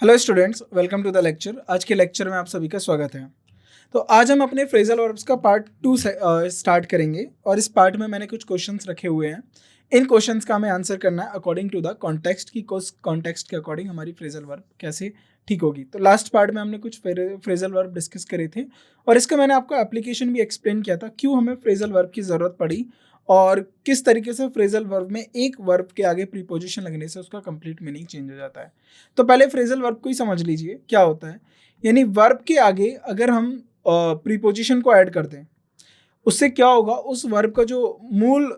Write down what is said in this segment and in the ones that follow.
Hello students, welcome to the lecture. आज के lecture में आप सभी का स्वागत है। तो आज हम अपने फ्रेजल वर्ब्स का पार्ट 2 से स्टार्ट करेंगे और इस पार्ट में मैंने कुछ क्वेश्चंस रखे हुए हैं। इन क्वेश्चंस का हमें आंसर करना है अकॉर्डिंग टू द कॉन्टेक्स्ट की कॉन्टेक्स्ट के अकॉर्डिंग हमारी फ्रेजल वर्ब कैसे ठीक होगी। तो लास्ट पार्ट में हमने कुछ फ्रेजल वर्ब डिस्कस करे थे और इसका मैंने आपको एप्लीकेशन भी एक्सप्लेन किया था, क्यों हमें फ्रेजल वर्ब की ज़रूरत पड़ी और किस तरीके से फ्रेजल वर्ब में एक वर्ब के आगे प्रीपोजिशन लगने से उसका कंप्लीट मीनिंग चेंज हो जाता है। तो पहले फ्रेजल वर्ब को ही समझ लीजिए क्या होता है। यानी वर्ब के आगे अगर हम प्रीपोजिशन को ऐड कर दें, उससे क्या होगा, उस वर्ब का जो मूल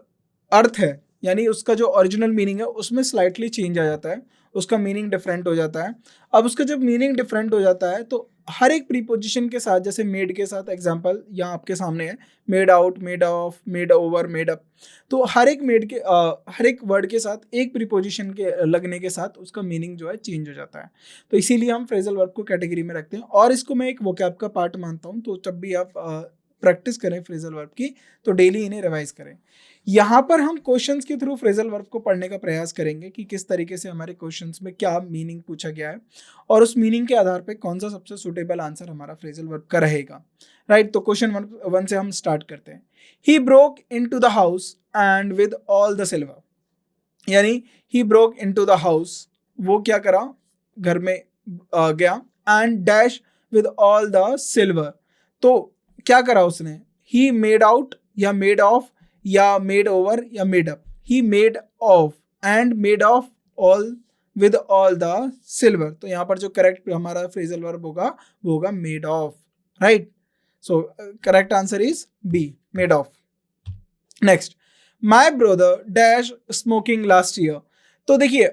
अर्थ है यानी उसका जो ओरिजिनल मीनिंग है उसमें स्लाइटली चेंज आ जाता है, उसका मीनिंग डिफरेंट हो जाता है। अब उसका जब मीनिंग डिफरेंट हो जाता है तो हर एक प्रीपोजिशन के साथ, जैसे मेड के साथ एग्जांपल यहाँ आपके सामने है, made out, made of, made over, made up. तो हर एक हर एक वर्ड के साथ एक प्रीपोजिशन के लगने के साथ उसका मीनिंग जो है चेंज हो जाता है। तो इसीलिए हम फ्रेजल वर्ब को कैटेगरी में रखते हैं और इसको मैं एक वोकैब का पार्ट मानता हूँ। तो जब भी आप प्रैक्टिस करें फ्रेजल वर्ब की तो डेली इन्हें रिवाइज करें। यहाँ पर हम क्वेश्चंस के थ्रू फ्रेजल वर्ब को पढ़ने का प्रयास करेंगे कि किस तरीके से हमारे क्वेश्चंस में क्या मीनिंग पूछा गया है और उस मीनिंग के आधार पे कौन सा सबसे सुटेबल आंसर हमारा फ्रेजल वर्ब का रहेगा। राइट, तो क्वेश्चन वन से हम स्टार्ट करते हैं। He broke into the house and with all the silver. यानी he broke into the house, वो क्या करा, घर में गया, and dash with all the silver. तो क्या करा उसने, ही मेड आउट या मेड ऑफ या मेड ओवर या made up. He made off and made off all with all the silver. तो यहाँ पर जो करेक्ट हमारा फ्रेजल वर्ब होगा वो होगा made of. Right, so correct answer is B, made of. Next, my brother dash smoking last year. तो देखिए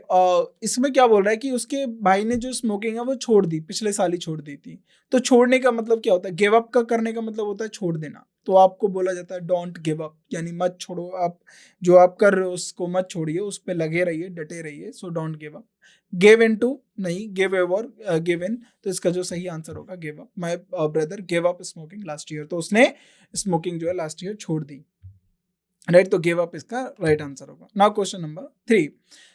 इसमें क्या बोल रहा है कि उसके भाई ने जो स्मोकिंग है वो छोड़ दी, पिछले साल ही छोड़ दी थी। तो छोड़ने का मतलब क्या होता है, गिव अप का करने का मतलब होता है छोड़ देना। तो आपको बोला जाता है डोंट गिव अप, यानी मत छोड़ो, आप जो आप कर रहे हो उसको मत छोड़िए, उस पर लगे रहिए, डटे रहिए। So don't give up. Give in to नहीं, गिव ओवर, गिव इन। तो इसका जो सही आंसर होगा give up. My brother give up smoking last year. तो उसने स्मोकिंग जो है लास्ट ईयर छोड़ दी। राइट, तो गिव अप इसका राइट आंसर होगा। Now question number 3,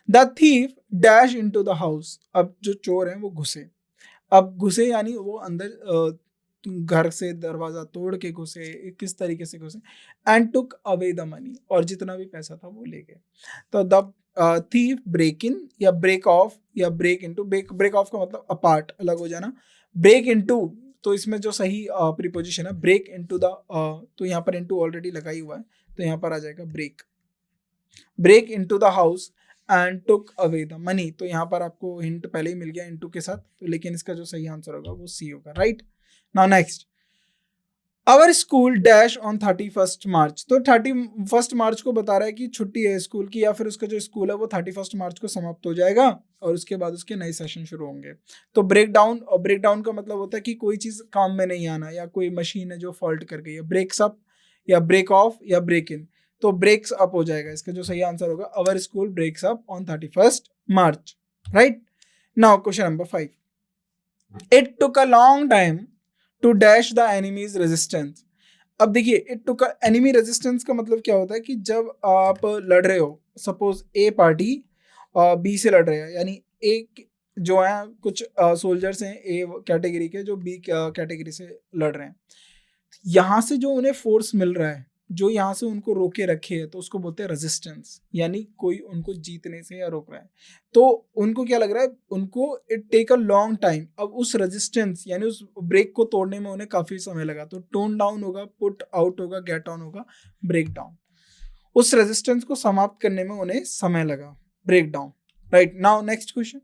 the thief dash into the house. अब जो चोर है वो घुसे। अब घुसे यानी वो अंदर घर से दरवाजा तोड़ के घुसे, किस तरीके से घुसे, and took away the money, और जितना भी पैसा था वो ले गए। तो द थीफ ब्रेक इन या ब्रेक ऑफ या ब्रेक इनटू। ब्रेक ऑफ का मतलब अपार्ट, अलग हो जाना। ब्रेक इनटू, तो इसमें जो सही प्रीपोजिशन है ब्रेक इनटू द, तो यहाँ पर इनटू ऑलरेडी लगा ही हुआ है, तो यहाँ पर आ जाएगा break. Break into the house and took away the money. तो यहाँ पर आपको हिंट पहले ही मिल गया इनटू के साथ, तो लेकिन इसका जो सही आंसर होगा वो सी होगा। Right, now next, our school dash on 31 March. तो 31 मार्च को बता रहा है कि छुट्टी है स्कूल की, या फिर उसका जो स्कूल है वो 31 मार्च को समाप्त हो जाएगा और उसके बाद उसके नए सेशन शुरू होंगे। तो ब्रेक डाउन, और ब्रेक डाउन का मतलब होता है कि कोई चीज़ काम में नहीं आना, या कोई मशीन है जो फॉल्ट कर गई है। ब्रेक्स अप या ब्रेक ऑफ या ब्रेक इन। तो ब्रेक्स अप हो जाएगा, इसका जो सही आंसर होगा our school breaks up on 31 March. Right, now question number 5, it took a long time to dash the enemies resistance. अब देखिए, इट टुक एनिमी रेजिस्टेंस का मतलब क्या होता है कि जब आप लड़ रहे हो, सपोज ए पार्टी बी से लड़ रहे हैं, यानी ए जो है कुछ सोल्जर्स हैं ए कैटेगरी के जो बी कैटेगरी से लड़ रहे हैं, यहाँ से जो उन्हें फोर्स मिल रहा है, जो यहाँ से उनको रोके रखे है, तो उसको बोलते हैं रेजिस्टेंस, यानी कोई उनको जीतने से या रोक रहा है। तो उनको क्या लग रहा है, उनको it take a long time. अब उस रेजिस्टेंस यानी उस ब्रेक को तोड़ने में उन्हें काफी समय लगा। तो टोन डाउन होगा, पुट आउट होगा, गेट ऑन होगा, ब्रेक डाउन। उस रेजिस्टेंस को समाप्त करने में उन्हें समय लगा, break down. Right, now next question,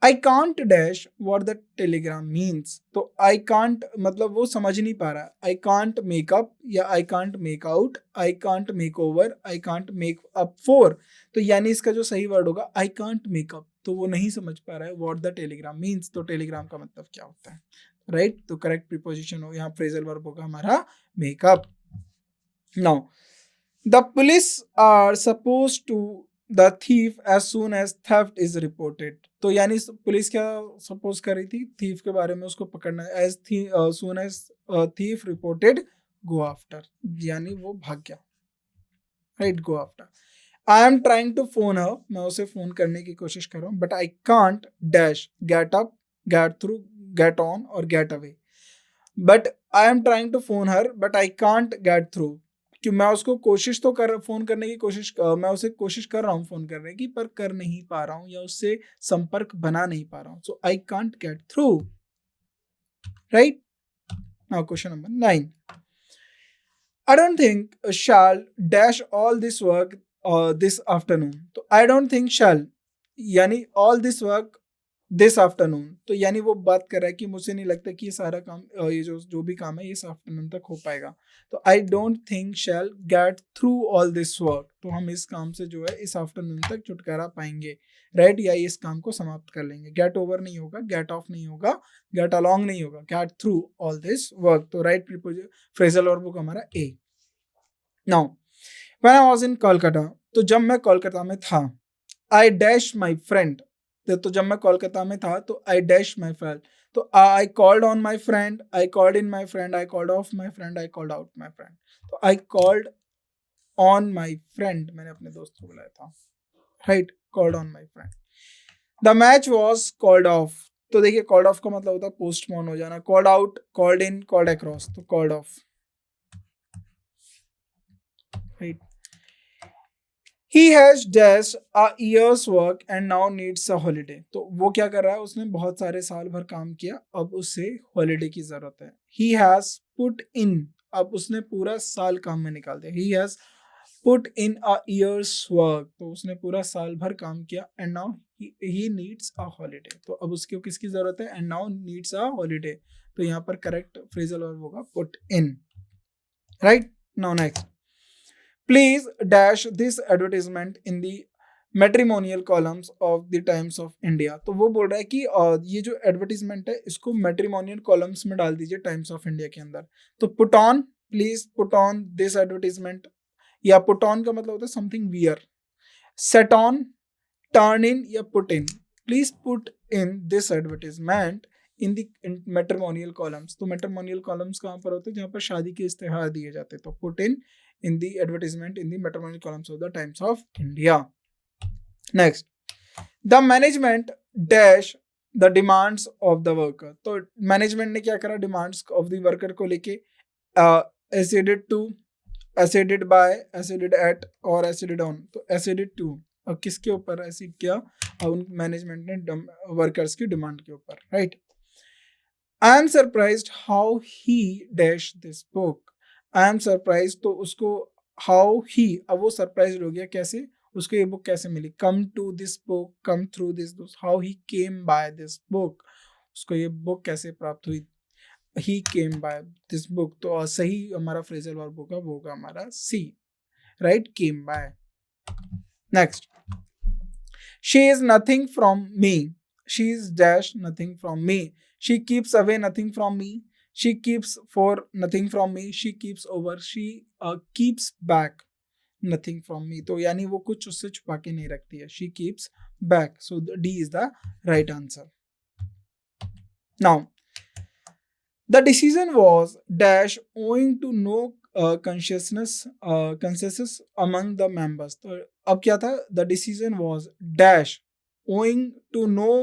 I can't dash what the telegram means. तो आई कांट मतलब वो समझ नहीं पा रहा। आई कांट मेक अप या I can't make out, I can't make over, I can't make up for. तो यानी इसका जो सही वर्ड होगा आई कांट मेक अप। तो वो नहीं समझ पा रहा है वॉट द टेलीग्राम मीन्स। तो टेलीग्राम का मतलब क्या होता है। राइट, तो करेक्ट प्रीपोजिशन हो यहाँ फ्रेजल वर्ब होगा हमारा make up. Now the police are suppose to the thief as soon as theft is reported. तो यानी पुलिस क्या सपोज कर रही थी, थीफ के बारे में उसको पकड़ना है। As soon as thief reported go after, यानी वो भाग गया। Right, go after. I am trying to phone her, मैं उसे फोन करने की कोशिश कर रहा हूँ, but I can't dash get up, get through, get on और get away. But I am trying to phone her but I can't get through, कि मैं उसको कोशिश तो कर फोन करने की कोशिश मैं उसे कोशिश कर रहा हूँ फोन करने की, पर कर नहीं पा रहा हूँ या उससे संपर्क बना नहीं पा रहा हूँ। So I can't get through, right. Now question number 9, I don't think shall dash all this work this afternoon। तो I don't think shall यानी all this work this afternoon, तो यानी वो बात कर रहा है कि मुझे नहीं लगता कि ये सारा काम ये जो भी काम है ये इस आफ्टरनून तक हो पाएगा। तो I don't think shall get through all this work, तो हम इस काम से जो है इस आफ्टरनून तक छुटकारा पाएंगे, राइट, या इस काम को समाप्त कर लेंगे। गेट ओवर नहीं होगा, गेट ऑफ नहीं होगा, गेट अलॉन्ग नहीं होगा, get through all this work. तो राइट फ्रेजल वर्ब हमारा A. Now when I was in Kolkata, तो जब मैं कोलकाता में था, आई डैश माई फ्रेंड, तो जब मैं कोलकाता में था तो आई डैश माई फ्रेंड, तो I called on my friend, I called in my friend, I called off my friend, I called out my friend. तो I called on my friend, मैंने अपने दोस्त को बुलाया था, right, called on my friend. The match was called off, तो देखिए called off का मतलब होता है पोस्टपोन हो जाना। Called out, called in, called across, तो called off, right. He has dashed a year's work and now needs a holiday। तो वो क्या कर रहा है, उसने बहुत सारे साल भर काम किया, अब उसे हॉलीडे की जरूरत है। He has put in, अब उसने पूरा साल काम में निकाल दिया। He has put in a year's work, तो उसने पूरा साल भर काम किया, and now he needs a holiday, तो अब उसको किसकी जरूरत है, and now needs a holiday। तो यहाँ पर करेक्ट फ्रेजल वर्ब होगा put in, right। Now next, please dash this advertisement in the matrimonial columns of the times of India. तो वो बोल रहा है कि ये जो एडवर्टीजमेंट है इसको मैट्रिमोनियल कॉलम्स में डाल दीजिए टाइम्स ऑफ इंडिया के अंदर। तो put on, please put on this advertisement, या पुट ऑन का मतलब होता है something wear. Set on, turn in या put in, please put in this advertisement in the matrimonial columns. तो मैट्रिमोनियल कॉलम्स कहाँ पर होते हैं, जहाँ पर शादी के इस्तेहार दिए जाते हैं। तो put in the advertisement in the matrimonial columns of the Times of India। Next, the management dash the demands of the worker। तो मैनेजमेंट ने क्या करा, डिमांड्स ऑफ द वर्कर को लेके acceded to, acceded by, acceded at और acceded on। तो acceded to और किसके ऊपर accede किया, उन मैनेजमेंट ने वर्कर्स की डिमांड के ऊपर, right. I am surprised how he dash this book, I am surprise, तो उसको हाउ ही, अब वो सरप्राइज हो गया, कैसे, उसको ये बुक कैसे मिली। Come to this book, come through this book, how he came by this book, उसको ये बुक कैसे प्राप्त हुई, he came by this book. तो सही हमारा फ्रेजल वर्ब होगा वो होगा हमारा C, right, came by. Next, she is nothing from me, she is dash nothing from me, she keeps away nothing from me, she keeps for nothing from me, she keeps over, she keeps back nothing from me। तो यानी वो कुछ उससे छुपा के नहीं रखती है, she keeps back। so D is the right answer। now the decision was dash owing to no consensus among the members। तो अब क्या था, the decision was dash owing to no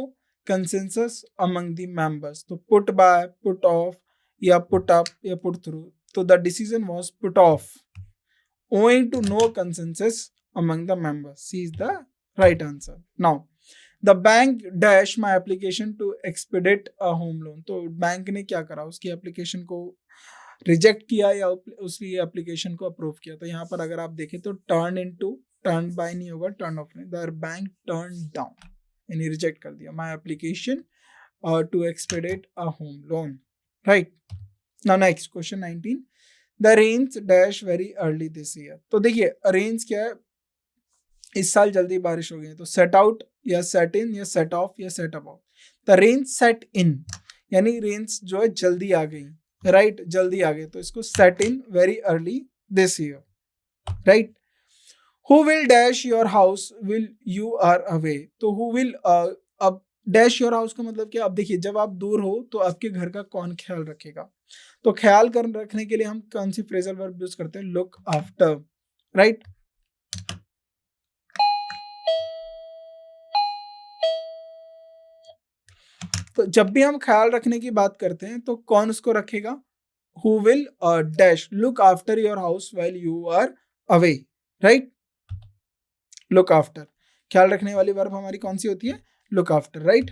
consensus among the members। तो put by, put off या put up या put through। तो the decision was put off owing to no consensus among the members। C is the right answer। now the bank dash my application to expedite a home loan। तो bank ने क्या करा, उसकी application को reject किया या उसकी application को अप्रूव किया। तो यहाँ पर अगर आप देखें तो टर्न इनटू, टर्न बाय नहीं होगा, टर्न ऑफ नहीं, द बैंक टर्न डाउन, यानी रिजेक्ट कर दिया my application to expedite a home loan, right. Now next question 19, the rains dash very early this year. तो देखिए रेन्स क्या है, इस साल जल्दी बारिश हो गई। तो सेट आउट या सेट इन या सेट ऑफ या set about. The rains set in, यानी रेन्स जो है जल्दी आ गई, राइट, जल्दी आ गई, तो इसको set in very early this year, right. Who will dash your house will you are away. तो हु विल, अब डैश योर हाउस का मतलब क्या, अब देखिए जब आप दूर हो तो आपके घर का कौन ख्याल रखेगा। तो ख्याल कर रखने के लिए हम कौन सी फ्रेजल वर्ब यूज करते हैं, लुक आफ्टर, राइट। तो जब भी हम ख्याल रखने की बात करते हैं तो कौन उसको रखेगा? Who will dash look after your house while you are away, right? Look after, ख्याल रखने वाली वर्ब हमारी कौन सी होती है? Look after, right?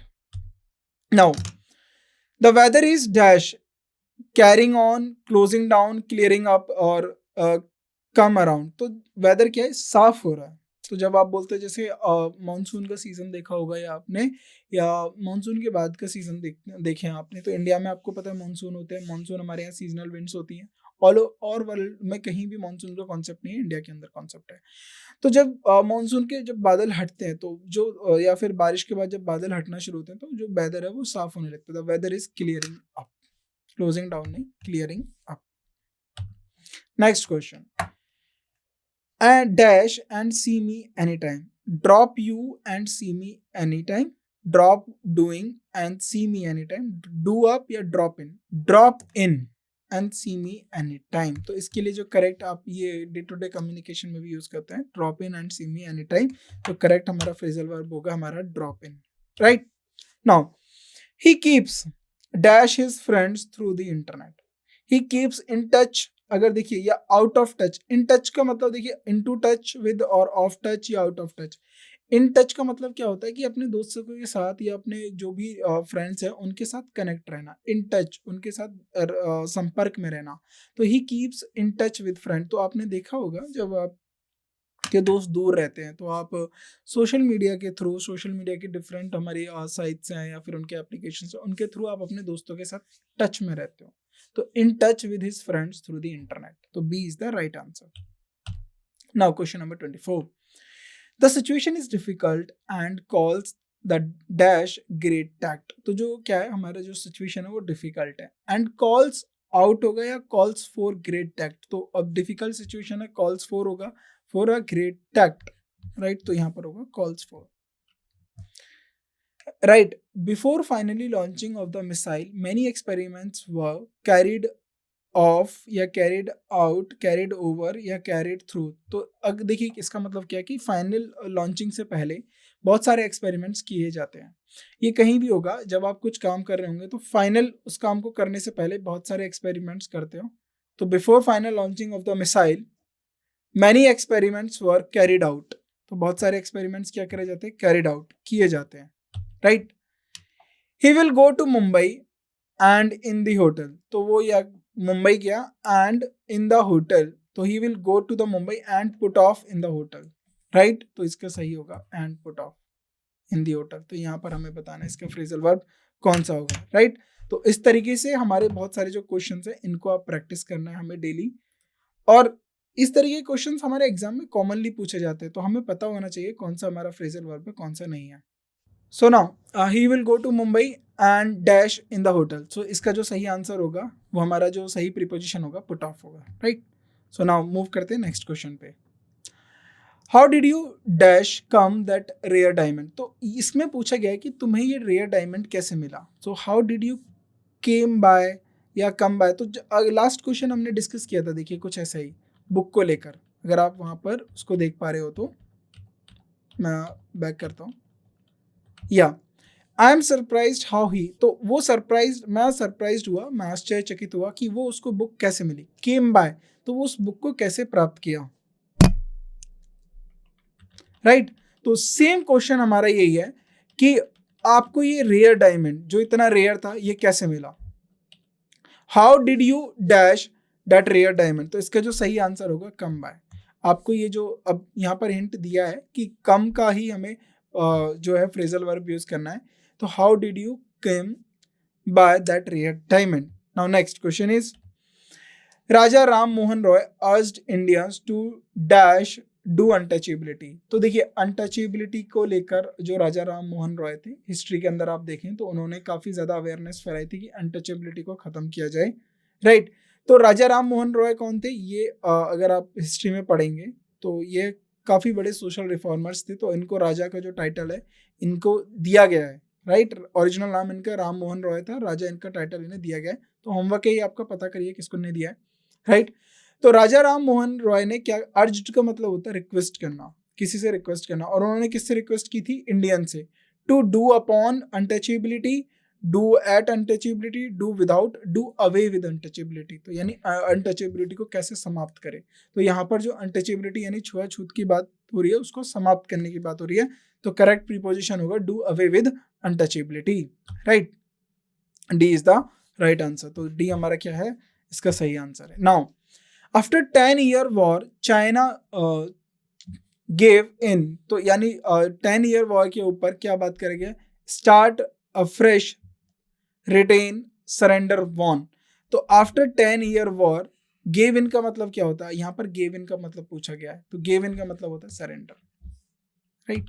Now the weather is dash carrying on, closing down, clearing up और कम अराउंड। तो वेदर क्या है? साफ हो रहा है। तो जब आप बोलते हैं जैसे मानसून का सीजन देखा होगा या आपने, या मानसून के बाद का सीजन देखे हैं आपने, तो इंडिया में आपको पता है मानसून होते हैं। मानसून हमारे यहाँ सीजनल विंड्स होती हैं। ऑल और वर्ल्ड में कहीं भी मानसून का कॉन्सेप्ट नहीं है, इंडिया के अंदर कॉन्सेप्ट है। तो जब मानसून के जब बादल हटते हैं तो जो या फिर बारिश के बाद जब बादल हटना शुरू होते हैं तो जो वेदर है वो साफ होने लगता है। The weather is clearing up, closing down नहीं, clearing up. Next question, and dash and see me anytime, drop you and see me anytime, drop doing and see me anytime, do up या drop in and see me anytime। तो इसके लिए जो correct आप ये day to day communication में भी use करते हैं, drop in and see me anytime, तो करेक्ट हमारा फ्रेजल वर्ब होगा हमारा drop in, right? Now he keeps dash his friends through the internet, he keeps in touch। अगर देखिए या out of touch, in touch का मतलब देखिए इनटू टच विद और ऑफ टच या out of touch. In touch का मतलब क्या होता है कि अपने दोस्तों के साथ या अपने जो भी फ्रेंड्स हैं उनके साथ कनेक्ट रहना, इन टच, उनके साथ संपर्क में रहना। तो he keeps in touch with friend. तो आपने देखा होगा जब आप के दोस्त दूर रहते हैं तो आप सोशल मीडिया के थ्रू, सोशल मीडिया की डिफरेंट हमारी साइट्स हैं या फिर उनके एप्लीकेशंस हैं, उनके थ्रू आप अपने दोस्तों के साथ टच में रहते हो। तो in touch with his friends through the internet, तो B is the right answer. Now question number 24, the situation is difficult and calls the dash great tact. तो जो क्या है, हमारा जो सिचुएशन है वो डिफिकल्ट है, एंड कॉल्स आउट होगा या कॉल्स फॉर ग्रेट टैक्ट। तो अब डिफिकल्ट सिचुएशन है, कॉल्स फॉर होगा for a great tact, right? तो यहां पर होगा calls for, right? Before finally launching of the missile many experiments were carried of या कैरिड आउट, कैरिड ओवर या कैरिड थ्रू। तो अब देखिए इसका मतलब क्या है कि फाइनल लॉन्चिंग से पहले बहुत सारे एक्सपेरिमेंट्स किए जाते हैं। ये कहीं भी होगा जब आप कुछ काम कर रहे होंगे तो फाइनल उस काम को करने से पहले बहुत सारे एक्सपेरिमेंट्स करते हो। तो before final launching of the missile many experiments were carried out. तो बहुत सारे एक्सपेरिमेंट्स क्या करे जाते हैं? कैरिड आउट, किए जाते हैं, right? He will go to Mumbai and in the hotel. तो वो या मुंबई गया एंड इन द होटल, तो he will go to the Mumbai and put off in the hotel, right? तो इसका सही होगा and put off in the hotel. तो यहाँ पर हमें बताना है इसका फ्रेजल वर्ब कौन सा होगा, राइट? तो इस तरीके से हमारे बहुत सारे जो क्वेश्चंस हैं इनको आप प्रैक्टिस करना है हमें डेली, और इस तरीके के क्वेश्चंस हमारे एग्जाम में कॉमनली पूछे जाते हैं। तो हमें पता होना चाहिए कौन सा हमारा फ्रेजल वर्ब है, कौन सा नहीं है। So now he will go to Mumbai and dash in the hotel. So इसका जो सही आंसर होगा वो हमारा जो सही प्रीपोजिशन होगा पुट ऑफ होगा, राइट? सो नाउ मूव करते हैं नेक्स्ट क्वेश्चन पे। How did you dash come that rare diamond. तो इसमें पूछा गया है कि तुम्हें ये रेयर डायमंड कैसे मिला। So how did you came bye या कम बाय। तो लास्ट क्वेश्चन हमने डिस्कस किया था, देखिए कुछ ऐसा ही बुक को लेकर। अगर आप वहाँ पर उसको देख पा रहे हो तो मैं बैक करता हूँ। या I am surprised how he, तो वो सरप्राइज्ड, मैं सरप्राइज्ड हुआ, मैं आश्चर्यचकित हुआ कि वो उसको बुक कैसे मिली। केम बाय, तो वो उस बुक को कैसे प्राप्त किया, राइट? तो सेम क्वेश्चन हमारा यही है कि आपको ये रेयर डायमंड जो इतना रेयर था ये कैसे मिला। How did you dash that rare diamond. तो इसका जो सही आंसर होगा कम बाय। आपको ये जो अब यहाँ पर हिंट दिया है कि कम का ही हमें जो है फ्रेजल वर्ब यूज करना है। तो how did you came by that rare diamond. Now next question is Raja Ram Mohan Roy urged Indians to dash do untouchability. तो देखिए अनटचेबिलिटी को लेकर जो राजा राम मोहन रॉय थे, हिस्ट्री के अंदर आप देखें तो उन्होंने काफी ज्यादा अवेयरनेस फैलाई थी कि अनटचेबिलिटी को खत्म किया जाए, राइट? तो राजा राम मोहन रॉय कौन थे? ये अगर आप हिस्ट्री में पढ़ेंगे तो ये काफी बड़े सोशल रिफॉर्मर्स थे। तो इनको राजा का जो टाइटल है इनको दिया गया है, राइट? ओरिजिनल नाम इनका राम मोहन रॉय था, राजा इनका टाइटल इन्हें दिया गया है। तो होमवर्क है ये आपका, पता करिए किसको नहीं दिया है, राइट? तो राजा राम मोहन रॉय ने क्या, अर्ज्ड का मतलब होता है रिक्वेस्ट करना, किसी से रिक्वेस्ट करना, और उन्होंने किससे रिक्वेस्ट की थी? इंडियन से। To do upon untouchability, do at untouchability, do without, do away with untouchability. तो यानी अनटचेबिलिटी को कैसे समाप्त करें। तो यहाँ पर जो अनटचेबिलिटी यानी छुआछूत की बात हो रही है, उसको समाप्त करने की बात हो रही है। तो करेक्ट प्रीपोजिशन होगा do away with untouchability, right. D is the right answer. तो डी हमारा क्या है, इसका सही आंसर है। Now after 10-year war China gave in, तो यानी 10-year वॉर के ऊपर क्या बात करेंगे, start afresh, retain, surrender, won. तो after 10-year war gave in का मतलब क्या होता है, यहाँ पर गेव इन का मतलब पूछा गया है। तो गेव इन का मतलब होता है surrender, right,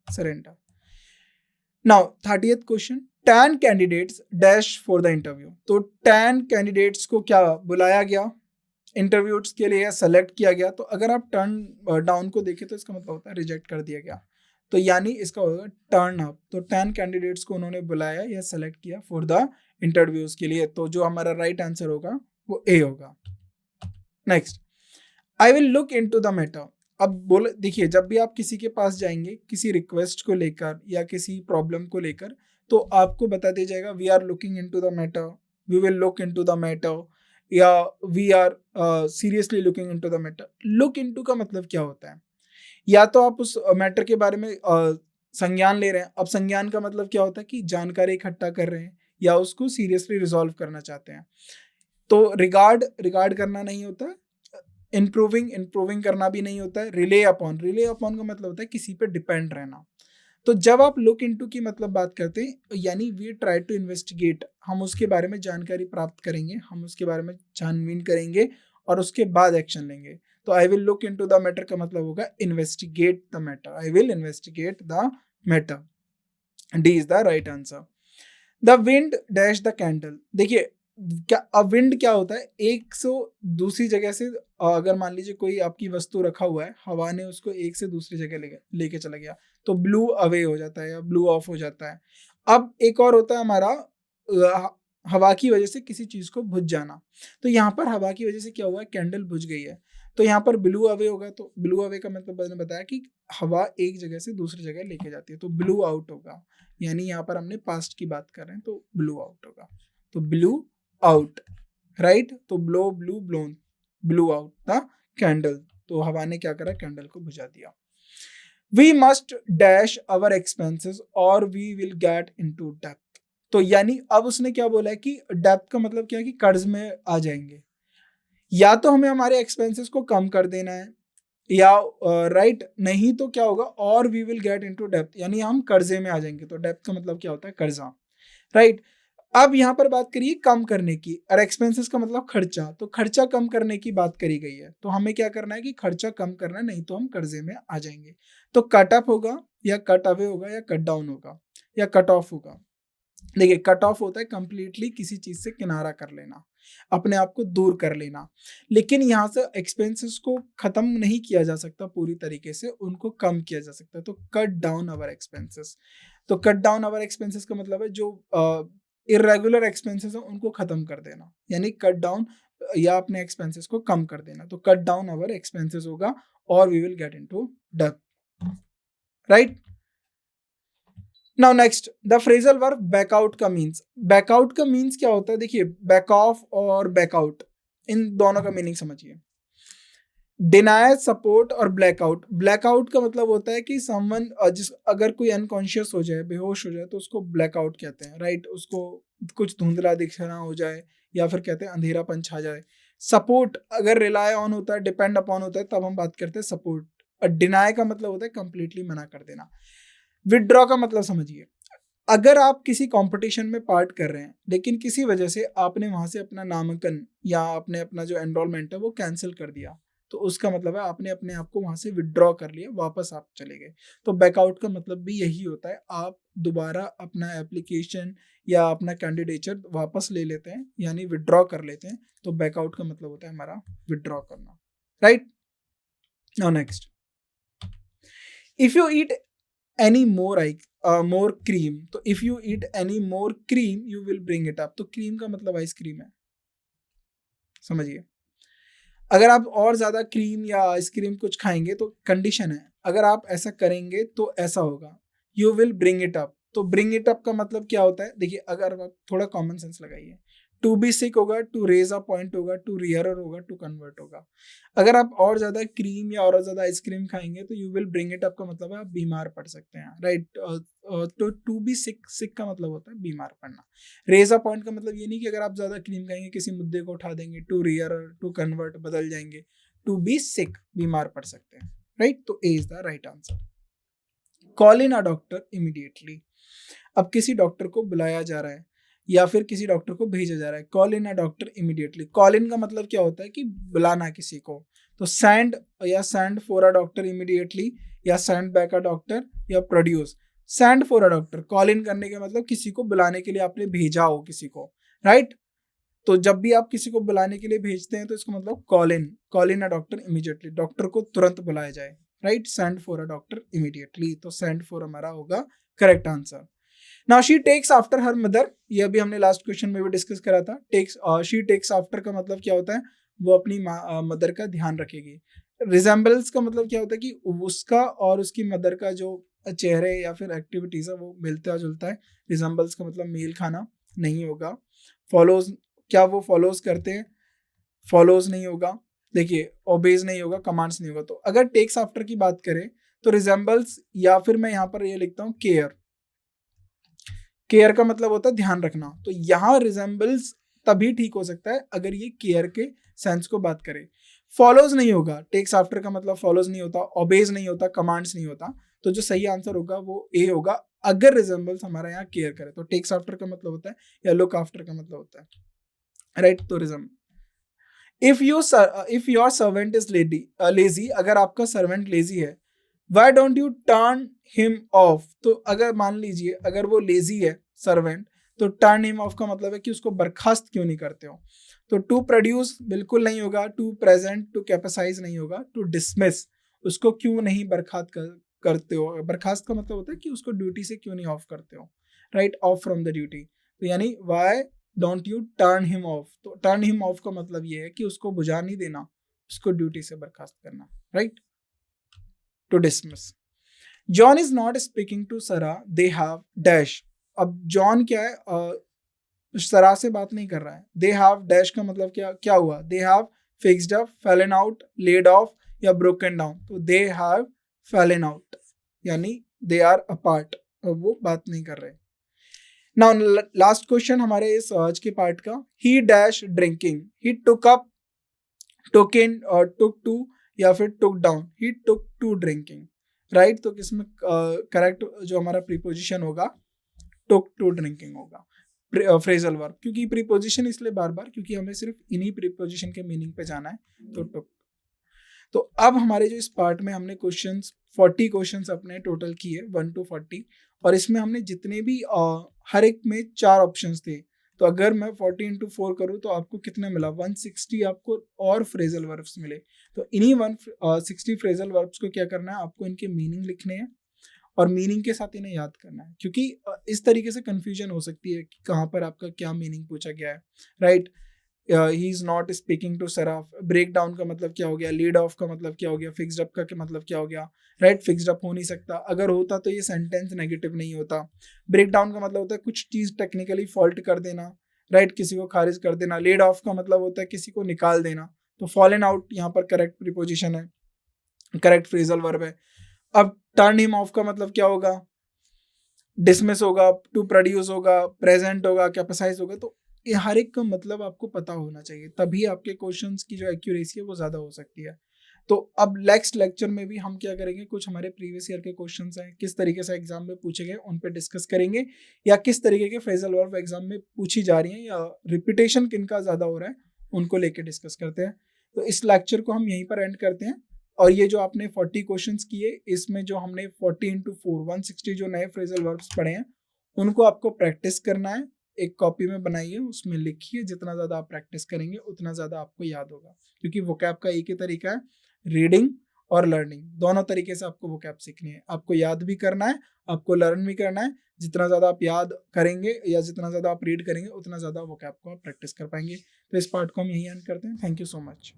surrender. Now 30th question, 10 candidates dash for the interview. तो 10 कैंडिडेट्स को क्या बुलाया गया इंटरव्यूज के लिए, सेलेक्ट किया गया। तो अगर आप टर्न डाउन को देखें तो इसका मतलब होता है रिजेक्ट कर दिया गया। तो यानी इसका होगा टर्न अप। तो 10 कैंडिडेट्स को उन्होंने बुलाया या सेलेक्ट किया फॉर द इंटरव्यूज के लिए। तो जो हमारा राइट आंसर होगा वो ए होगा। Next, I will look into the matter. अब बोले, देखिए जब भी आप किसी के पास जाएंगे किसी रिक्वेस्ट को लेकर या किसी प्रॉब्लम को लेकर, तो आपको बता दिया जाएगा we are looking into the matter, we will look into the matter, या we are seriously looking into the matter. Look into का मतलब क्या होता है, या तो आप उस मैटर के बारे में संज्ञान ले रहे हैं। अब संज्ञान का मतलब क्या होता है कि जानकारी इकट्ठा कर रहे हैं या उसको सीरियसली रिजॉल्व करना चाहते हैं। तो रिगार्ड करना नहीं होता, इम्प्रूविंग करना भी नहीं होता है। रिले अपॉन का मतलब होता है किसी पे डिपेंड रहना। तो जब आप लुक इनटू की मतलब बात करते हैं, यानी वी ट्राई टू इन्वेस्टिगेट, हम उसके बारे में जानकारी प्राप्त करेंगे, हम उसके बारे में छानबीन करेंगे और उसके बाद एक्शन लेंगे। तो I will look into the matter का मतलब होगा investigate the matter, I will investigate the matter. D is the right answer. The wind dash the candle. देखिए क्या, अब विंड क्या होता है, एक से दूसरी जगह से, अगर मान लीजिए कोई आपकी वस्तु रखा हुआ है, हवा ने उसको एक से दूसरी जगह लेके चला गया, तो ब्लू अवे हो जाता है या ब्लू ऑफ हो जाता है। अब एक और होता है हमारा हवा की वजह से किसी चीज को बुझ जाना। तो यहाँ पर हवा की वजह से क्या हुआ है, कैंडल बुझ गई है। तो यहाँ पर ब्लू अवे होगा। तो ब्लू अवे का मतलब मैंने बताया कि हवा एक जगह से दूसरी जगह लेके जाती है। तो ब्लू आउट होगा, यानी यहाँ पर हमने पास्ट की बात कर रहे हैं, तो ब्लू आउट होगा। तो ब्लू आउट, राइट। तो blow, blew, blown, blew out the candle. तो हवा ने क्या करा, कैंडल को बुझा दिया। We must dash our expenses और we will get into depth. तो यानी अब उसने क्या बोला है कि डेप्थ का मतलब क्या है कि कर्ज में आ जाएंगे। या तो हमें हमारे एक्सपेंसेस को कम कर देना है, या राइट नहीं तो क्या होगा, और we will get into depth, यानी हम कर्जे में आ जाएंगे। तो डेप्थ का मतलब क्या होता है, कर्जा, राइट। अब यहाँ पर बात करिए कम करने की, और एक्सपेंसेस का मतलब खर्चा। तो खर्चा कम करने की बात करी गई है, तो हमें क्या करना है कि खर्चा कम करना है, नहीं तो हम कर्जे में आ जाएंगे। तो कट अप होगा या कट अवे होगा या कट डाउन होगा या कट ऑफ होगा। देखिए कट ऑफ होता है कंप्लीटली किसी चीज से किनारा कर लेना, अपने आप को दूर कर लेना। लेकिन यहाँ से एक्सपेंसेस को खत्म नहीं किया जा सकता पूरी तरीके से, उनको कम किया जा सकता है। तो कट डाउन अवर एक्सपेंसेस। तो कट डाउन अवर एक्सपेंसेस का मतलब है जो इरेगुलर एक्सपेंसेस है उनको खत्म कर देना, यानी कट डाउन या अपने एक्सपेंसेस को कम कर देना। तो कट डाउन अवर एक्सपेंसेस होगा और we will get into depth, right. Now next, the phrasal verb back out का मीन्स। बैकआउट का मीन्स क्या होता है, देखिए बैक ऑफ और बैकआउट, इन दोनों का मीनिंग समझिए। डिनाय, सपोर्ट और ब्लैकआउट। ब्लैकआउट का मतलब होता है कि समवन जिस अगर कोई अनकॉन्शियस हो जाए, बेहोश हो जाए, तो उसको ब्लैकआउट कहते हैं, राइट। उसको कुछ धुंधला दिखना हो जाए या फिर कहते हैं अंधेरापन छा जाए। सपोर्ट अगर रिलाय ऑन होता है, डिपेंड अपॉन होता है, तब हम बात करते हैं सपोर्ट। और डिनाय का मतलब होता है कंप्लीटली मना कर देना। विदड्रॉ का मतलब समझिए, अगर आप किसी कंपटीशन में पार्ट कर रहे हैं लेकिन किसी वजह से आपने वहां से अपना नामांकन या आपने अपना जो एनरोलमेंट है वो कैंसिल कर दिया, तो उसका मतलब है आपने अपने आप को वहां से विदड्रॉ कर लिया, वापस आप चले गए। तो बैकआउट का मतलब भी यही होता है, आप दोबारा अपना एप्लीकेशन या अपना कैंडिडेचर वापस ले लेते हैं, यानी विदड्रॉ कर लेते हैं। तो बैकआउट का मतलब होता है हमारा विदड्रॉ करना, right. Now next, if you eat any more cream, तो if you eat any more cream you will bring it up। तो cream का मतलब आइसक्रीम है, समझिए। अगर आप और ज्यादा क्रीम या आइसक्रीम कुछ खाएंगे तो कंडीशन है, अगर आप ऐसा करेंगे तो ऐसा होगा, you will bring it up। तो ब्रिंग इट अप का मतलब क्या होता है, देखिए अगर आप थोड़ा कॉमन सेंस लगाइए, टू बी सिक होगा, टू रेज अ पॉइंट होगा, टू रियरर होगा, टू कन्वर्ट होगा। अगर आप और ज्यादा क्रीम या और ज्यादा आइसक्रीम खाएंगे तो you will bring it up का मतलब है आप बीमार पड़ सकते हैं, राइट। तो टू बी सिक, सिक का मतलब होता है बीमार पड़ना। रेज अ पॉइंट का मतलब ये नहीं कि अगर आप ज्यादा क्रीम खाएंगे किसी मुद्दे को उठा देंगे, टू रियरर, टू कन्वर्ट बदल जाएंगे, टू बी सिक बीमार पड़ सकते हैं, राइट। तो A is the right answer. Call in a doctor immediately, अब किसी डॉक्टर को बुलाया जा रहा है या फिर किसी डॉक्टर को भेजा जा रहा है। Call in a doctor immediately, call in का मतलब क्या होता है कि बुलाना किसी को। तो सेंड या send for a doctor immediately, या सेंड बैक अ डॉक्टर, या produce. Send for a doctor, call in करने का मतलब किसी को बुलाने के लिए आपने भेजा हो किसी को, राइट। तो जब भी आप किसी को बुलाने के लिए भेजते हैं तो इसका मतलब call in a doctor immediately, doctor को तुरंत बुलाया जाए, right. Send for a doctor immediately, तो सेंड फॉर हमारा होगा correct answer. Now she takes after her mother, ये अभी हमने लास्ट क्वेश्चन में भी डिस्कस करा था। शी टेक्स आफ्टर का मतलब क्या होता है, वो अपनी मदर का ध्यान रखेगी। रिजेंबल्स का मतलब क्या होता है कि उसका और उसकी मदर का जो चेहरे या फिर एक्टिविटीज है वो मिलता जुलता है। रिजेंबल्स का मतलब मेल खाना नहीं होगा। फॉलोज, क्या वो फॉलोज करते हैं, फॉलोज नहीं होगा। देखिए ओबेज नहीं होगा, कमांड्स नहीं होगा। तो अगर टेक्स आफ्टर की बात करें तो रिजेंबल्स, या फिर मैं यहाँ पर ये लिखता हूँ केयर, केयर का मतलब होता है ध्यान रखना। तो यहाँ रिजेंबल्स तभी ठीक हो सकता है अगर ये केयर के सेंस को बात करें। फॉलोज नहीं होगा, टेक्स आफ्टर का मतलब फॉलोज नहीं होता, ओबेज नहीं होता, कमांड्स नहीं होता। तो जो सही आंसर होगा वो ए होगा अगर रिजेंबल्स हमारा यहाँ केयर करे। तो टेक्स आफ्टर का मतलब होता है या लुक आफ्टर का मतलब होता है, राइट। तो resemble, if your servant is lazy, अगर आपका सर्वेंट लेजी है, why don't U turn him of. तो अगर मान लीजिए अगर वो लेजी है सर्वेंट, तो टर्न हिम ऑफ का मतलब है कि उसको बर्खास्त क्यों नहीं करते हो। तो टू प्रोड्यूस बिल्कुल नहीं होगा, टू प्रेजेंट, टू कैपेसाइज नहीं होगा, टू डिसमिस, उसको क्यों नहीं करते हो। बर्खास्त का मतलब होता है कि उसको ड्यूटी से क्यों नहीं ऑफ करते हो, right, of from the duty. तो यानी why don't U turn him of, तो टर्न हिम ऑफ का मतलब ये है कि उसको बुझा नहीं देना, उसको ड्यूटी से बर्खास्त करना, right. To dismiss. John is not speaking to Sarah, they have dash. अब जॉन क्या है, सरा से बात नहीं कर रहा है। दे हैव डैश का मतलब क्या क्या हुआ, they have fixed up, Fallon out, laid off, या ब्रोकन डाउन। तो दे हैव फैलन आउट यानी दे आर अपार्ट, वो बात नहीं कर रहे। नाउ लास्ट क्वेश्चन हमारे इस आज के पार्ट का, he dash drinking, he took up, took in और टुक टू, या फिर took down, he took to drinking, right. तो किसमें करेक्ट जो हमारा प्रीपोजिशन होगा टुक टू ड्रिंकिंग होगा, फ्रेजल वर्ब। क्योंकि प्रीपोजिशन इसलिए बार बार क्योंकि हमें सिर्फ इन्हीं प्रीपोजिशन के मीनिंग पे जाना है, तो टुक। तो अब हमारे जो इस पार्ट में हमने क्वेश्चंस 40 क्वेश्चंस अपने टोटल किए 1 to 40, और इसमें हमने जितने भी हर एक में 4 ऑप्शंस थे। तो अगर मैं 40 into 4 करूँ तो आपको कितना मिला, 160 आपको और फ्रेजल वर्ब्स मिले। तो इन्हीं 160 फ्रेजल वर्ब्स को क्या करना है, आपको इनके मीनिंग लिखने हैं और मीनिंग के साथ इन्हें याद करना है। क्योंकि इस तरीके से कंफ्यूजन हो सकती है कि कहाँ पर आपका क्या मीनिंग पूछा गया है, right. He is not speaking to सराफ, ब्रेक डाउन का मतलब क्या हो गया, लीड ऑफ का मतलब क्या हो गया, फिक्स्ड अप का मतलब क्या हो गया, राइट। फिक्स्ड अप हो नहीं सकता, अगर होता तो ये सेंटेंस नेगेटिव नहीं होता। ब्रेक डाउन का मतलब होता है कुछ चीज टेक्निकली फॉल्ट कर देना, राइट, किसी को खारिज कर देना। लेड ऑफ का मतलब होता है किसी को निकाल देना। तो फॉलन आउट यहाँ पर करेक्ट प्रीपोजिशन है, करेक्ट फ्रेजल वर्ब है। अब टर्न हिम ऑफ का मतलब क्या होगा, डिसमिस होगा, टू प्रोड्यूस होगा, प्रेजेंट होगा, कैपेसाइज होगा। तो ये हर एक का मतलब आपको पता होना चाहिए, तभी आपके क्वेश्चंस की जो एक्यूरेसी है वो ज्यादा हो सकती है। तो अब नेक्स्ट लेक्चर में भी हम क्या करेंगे, कुछ हमारे प्रीवियस ईयर के क्वेश्चंस हैं, किस तरीके से एग्जाम में पूछे गए उन पे डिस्कस करेंगे, या किस तरीके के फ्रेजल वर्ब एग्जाम में पूछी जा रही हैं, या रिपीटेशन किनका ज्यादा हो रहा है उनको लेके डिस्कस करते हैं। तो इस लेक्चर को हम यहीं पर एंड करते हैं। और ये जो आपने 40 क्वेश्चंस किए, इसमें जो हमने 40 into 4 160 जो नए फ्रेजल वर्ब्स पढ़े हैं उनको आपको प्रैक्टिस करना है। एक कॉपी में बनाइए, उसमें लिखिए, जितना ज़्यादा आप प्रैक्टिस करेंगे उतना ज़्यादा आपको याद होगा। क्योंकि वोकैब का एक ही तरीका है, रीडिंग और लर्निंग, दोनों तरीके से आपको वोकैब सीखनी है। आपको याद भी करना है, आपको लर्न भी करना है। जितना ज़्यादा आप याद करेंगे या जितना ज़्यादा आप रीड करेंगे उतना ज़्यादा वोकैब को आप प्रैक्टिस कर पाएंगे। तो इस पार्ट को हम यहीं एंड करते हैं। Thank you so much.